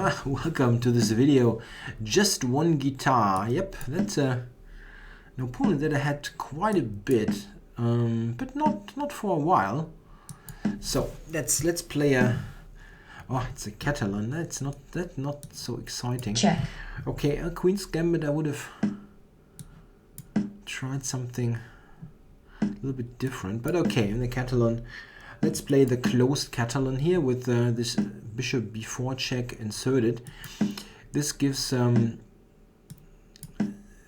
Welcome to this video. Just one guitar. Yep, that's an opponent that I had quite a bit, but not for a while. So let's play a. Oh, it's a Catalan. That's not so exciting. Check. Okay, a Queen's Gambit. I would have tried something a little bit different, but okay. In the Catalan, let's play the closed Catalan here with this bishop b4 check inserted. This gives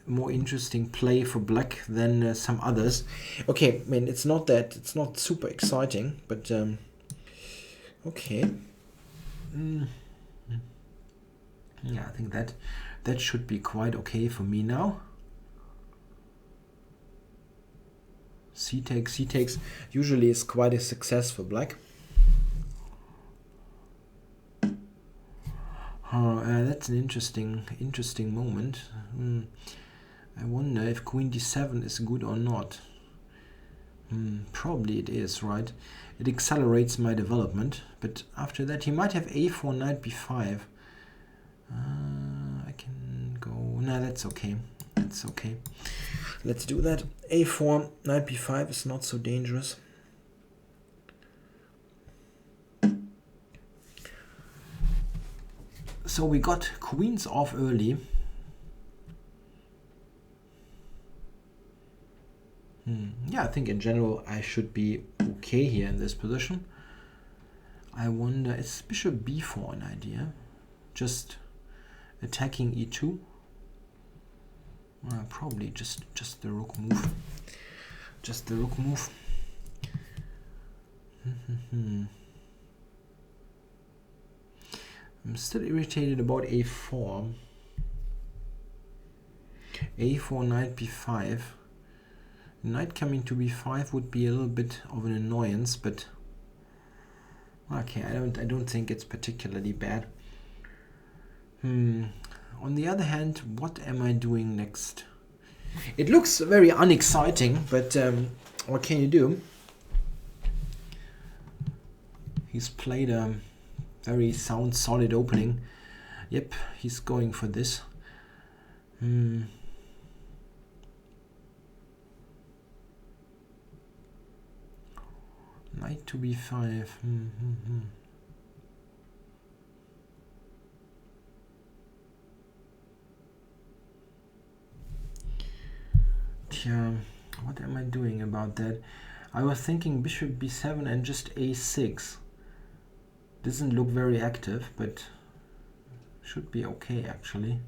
more interesting play for black than some others. Okay, I mean it's not super exciting, but okay. Yeah, I think that should be quite okay for me now. C takes usually is quite a success for black. That's an interesting moment. I wonder if Queen d7 is good or not. Probably it is, right? It accelerates my development, but after that he might have a4, knight b5. I can go. No, that's okay. That's okay. Let's do that. a4, knight b5 is not so dangerous. So we got queens off early. Yeah, I think in general I should be okay here in this position. I wonder, is bishop b4 an idea? Just attacking e2? Probably just the rook move. Just the rook move. I'm still irritated about a4. a4, knight b5. Knight coming to b5 would be a little bit of an annoyance, but okay, I don't think it's particularly bad. On the other hand, what am I doing next? It looks very unexciting, but what can you do? He's played a very sound, solid opening. Yep, he's going for this. Knight to b5. What am I doing about that? I was thinking bishop b7 and just a6. Doesn't look very active, but should be okay actually.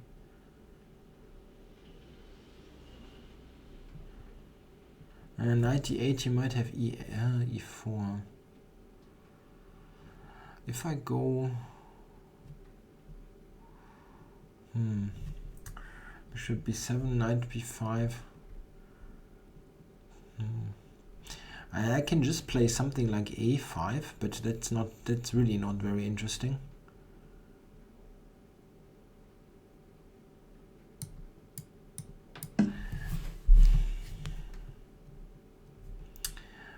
And knight e8, you might have e4. If I go bishop b7, knight b5. I can just play something like a5, but that's really not very interesting.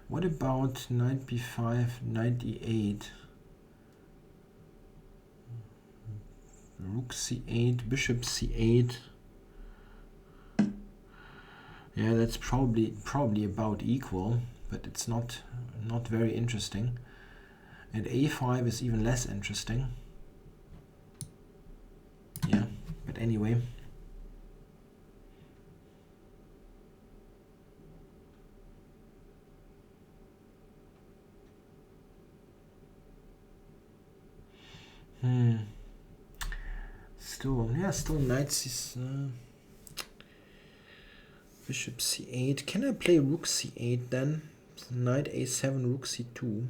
What about knight b5, knight e8, rook c8, bishop c8? Yeah, that's probably about equal, but it's not very interesting. And a5 is even less interesting. Yeah, but anyway. Still knight c. Bishop c8. Can I play rook c8 then? Knight a7, rook c2.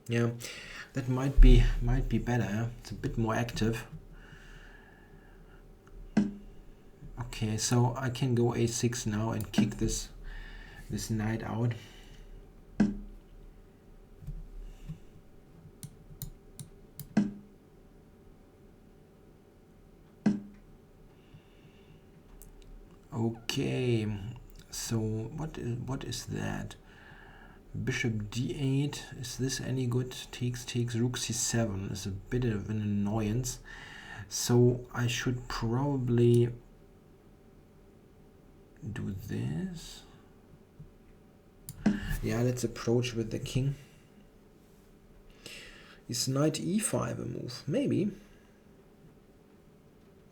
Yeah, that might be better. It's a bit more active. Okay, so I can go a6 now and kick this knight out. Okay, so what is that? Bishop d8, is this any good? Takes, rook c7 is a bit of an annoyance. So I should probably do this. Yeah, let's approach with the king. Is knight e5 a move? Maybe.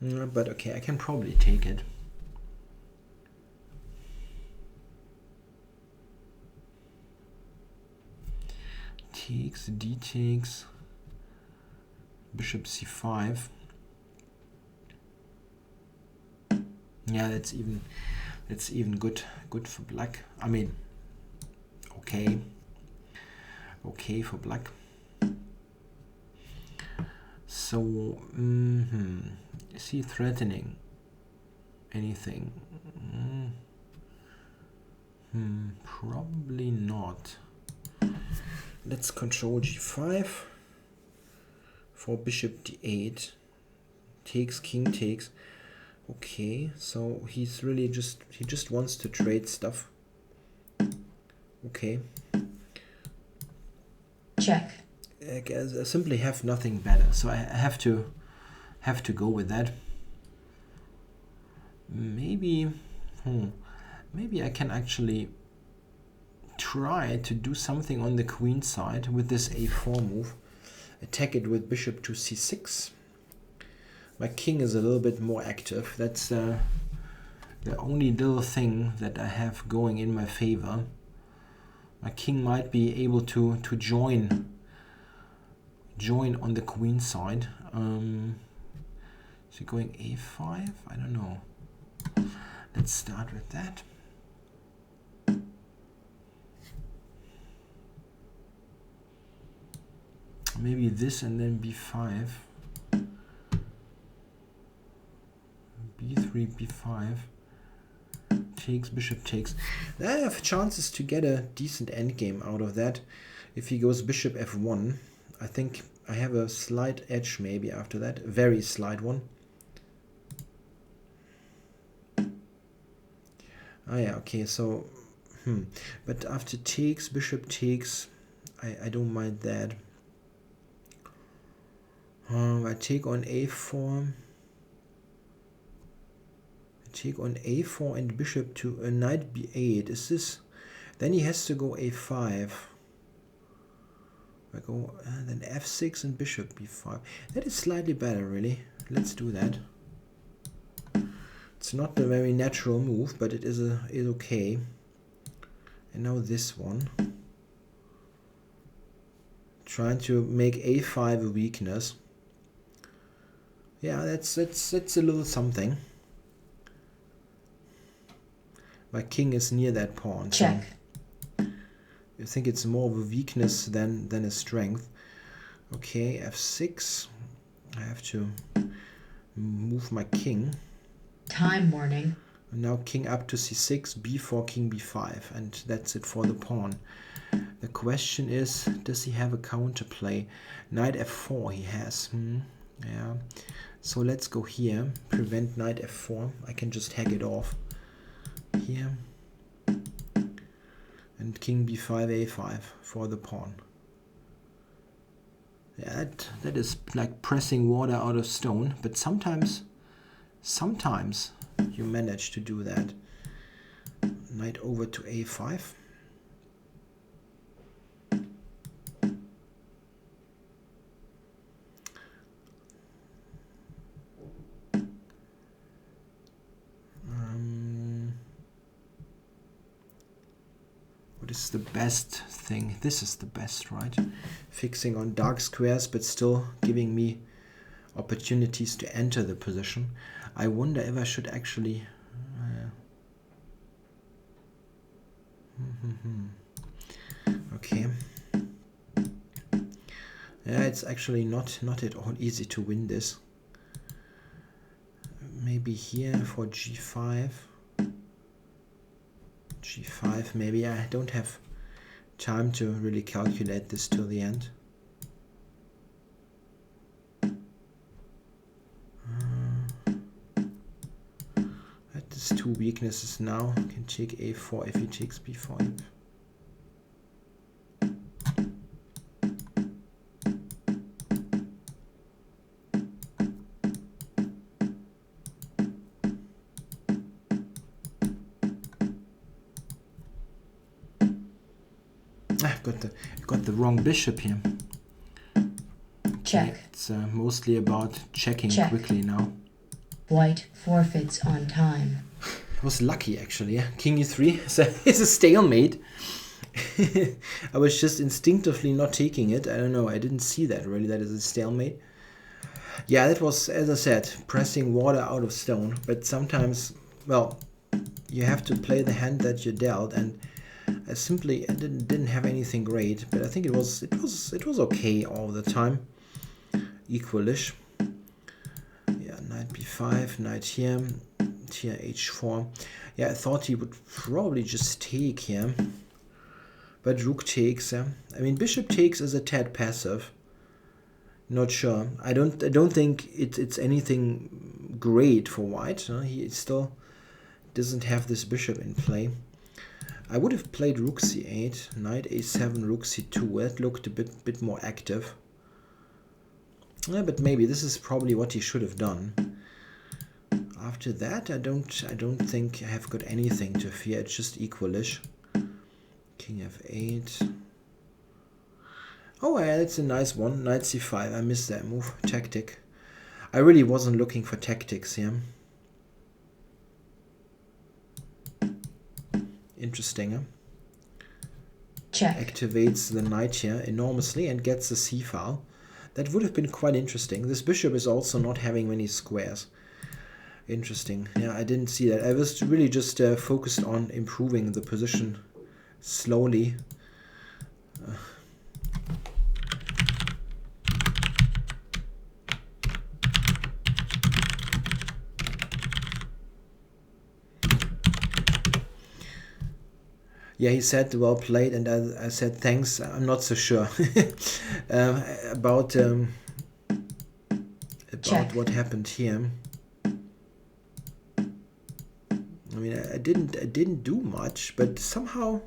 But okay, I can probably take it. Takes, d takes, bishop c5. Yeah, that's even good for black. I mean, okay for black. So is he threatening anything? Probably not. Let's control g5 for bishop d8. Takes, king takes. Okay, so he just wants to trade stuff. Okay. Check. I simply have nothing better, so I have to go with that. Maybe I can actually try to do something on the queen side with this a4 move. Attack it with bishop to c6. My king is a little bit more active. That's the only little thing that I have going in my favor. My king might be able to join on the queen side. Is he going a5? I don't know. Let's start with that. Maybe this and then b5. b3, b5. Takes, bishop takes. I have chances to get a decent endgame out of that. If he goes bishop f1, I think I have a slight edge maybe after that. A very slight one. Ah yeah, okay, so but after takes, bishop takes, I don't mind that. I take on a4. Take on a4 and bishop to a knight b8. Is this? Then he has to go a5. I go then f6 and bishop b5. That is slightly better, really. Let's do that. It's not a very natural move, but it is okay. And now this one. Trying to make a5 a weakness. Yeah, that's a little something. My king is near that pawn. Check. So I think it's more of a weakness than a strength. Okay, f6. I have to move my king. Time warning. And now king up to c6, b4, king b5, and that's it for the pawn. The question is, does he have a counterplay? Knight f4 he has. Yeah. So let's go here. Prevent knight f4. I can just hack it off. Here. And king b5, a5 for the pawn. Yeah, that is like pressing water out of stone, but sometimes you manage to do that. Knight over to a5. What is the best thing? This is the best, right? Fixing on dark squares, but still giving me opportunities to enter the position. I wonder if I should actually... Okay. Yeah, it's actually not at all easy to win this. Maybe here for g5. g5 maybe. I don't have time to really calculate this till the end. That is two weaknesses now. I can take a4 if he takes b5. I've got the wrong bishop here. Check. It's mostly about checking quickly now. White forfeits on time. I was lucky actually. Yeah? King e3 is a stalemate. I was just instinctively not taking it. I don't know. I didn't see that really. That is a stalemate. Yeah, that was, as I said, pressing water out of stone. But sometimes, well, you have to play the hand that you dealt, and I simply didn't have anything great. But I think it was okay all the time. Equalish. Yeah, knight b5, knight here h4. Yeah, I thought he would probably just take here, but rook takes. I mean, bishop takes is a tad passive. Not sure. I don't think it's anything great for white. He still doesn't have this bishop in play. I would have played rook c8, knight a7, rook c2. That looked a bit more active. Yeah, but maybe this is probably what he should have done. After that, I don't think I have got anything to fear. It's just equalish. King f8. Oh, yeah, that's a nice one. Knight c5. I missed that move. Tactic. I really wasn't looking for tactics here. Interesting, huh? Check. Activates the knight here enormously and gets the c-file. That would have been quite interesting. This bishop is also not having many squares. Interesting. Yeah, I didn't see that. I was really just focused on improving the position slowly. Yeah, he said well played, and I said thanks. I'm not so sure about what happened here. I mean, I didn't do much, but somehow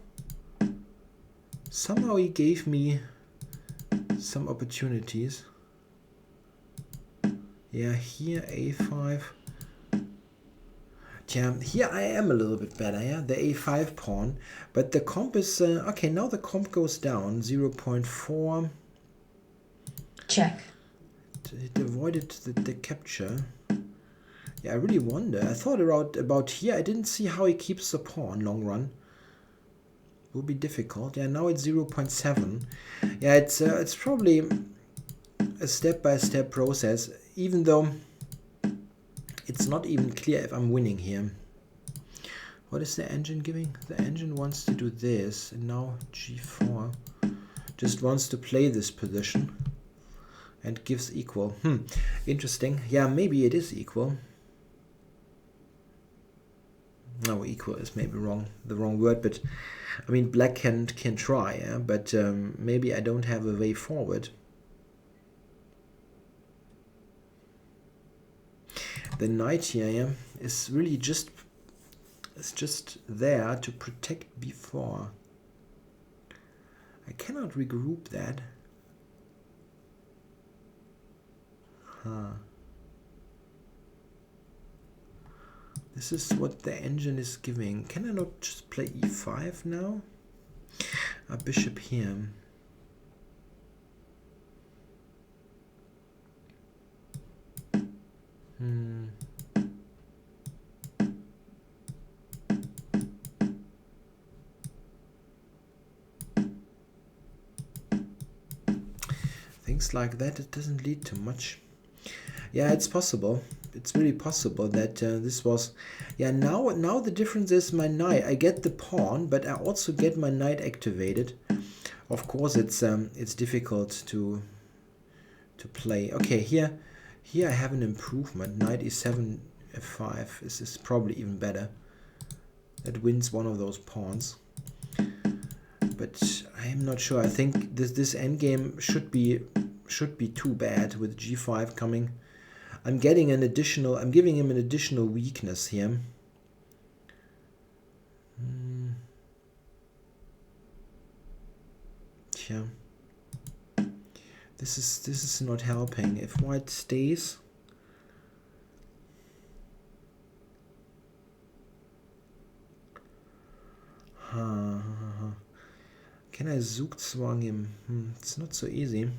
he gave me some opportunities. Yeah, here a5. Yeah, here I am a little bit better, yeah, the a5 pawn, but the comp is, okay, now the comp goes down, 0.4. Check. It avoided the capture. Yeah, I really wonder. I thought about here, I didn't see how he keeps the pawn long run. It would be difficult. Yeah, now it's 0.7. Yeah, it's probably a step-by-step process, even though it's not even clear if I'm winning here. What is the engine giving? The engine wants to do this, and now g4. Just wants to play this position and gives equal. Interesting. Yeah, maybe it is equal. No, equal is maybe the wrong word, but I mean, black can try, yeah? But maybe I don't have a way forward. The knight here, yeah, is really just there to protect b4. I cannot regroup that. This is what the engine is giving. Can I not just play e5 now? A bishop here. Things like that, it doesn't lead to much. Yeah, it's possible. It's really possible that this was... Yeah, now the difference is my knight. I get the pawn, but I also get my knight activated. Of course, it's difficult to play. Okay, here I have an improvement. Knight e7, f5 is probably even better. That wins one of those pawns. But I am not sure. I think this endgame should be too bad with g5 coming. I'm giving him an additional weakness here. Yeah. This is not helping. If white stays, Can I Zugzwang him? It's not so easy.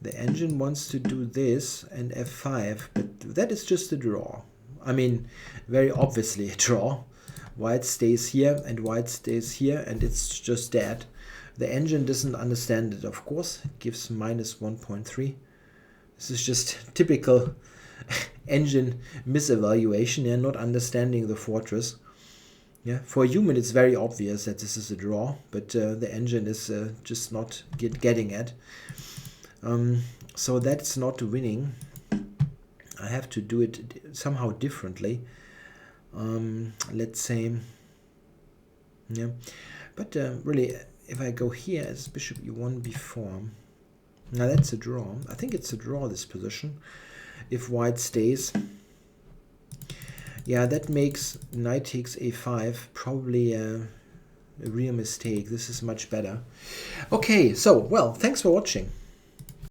The engine wants to do this and f5, but that is just a draw. I mean, very obviously a draw. White stays here and white stays here, and it's just dead. The engine doesn't understand it, of course. It gives minus 1.3. This is just typical engine misevaluation, yeah, not understanding the fortress. Yeah, for a human it's very obvious that this is a draw, but the engine is just not getting it. So that's not winning. I have to do it somehow differently. Let's say, yeah, but really, if I go here as bishop e1 b4, now that's a draw. I think it's a draw, this position. If white stays, yeah, that makes knight takes a5 probably a real mistake. This is much better. Okay, so, well, thanks for watching.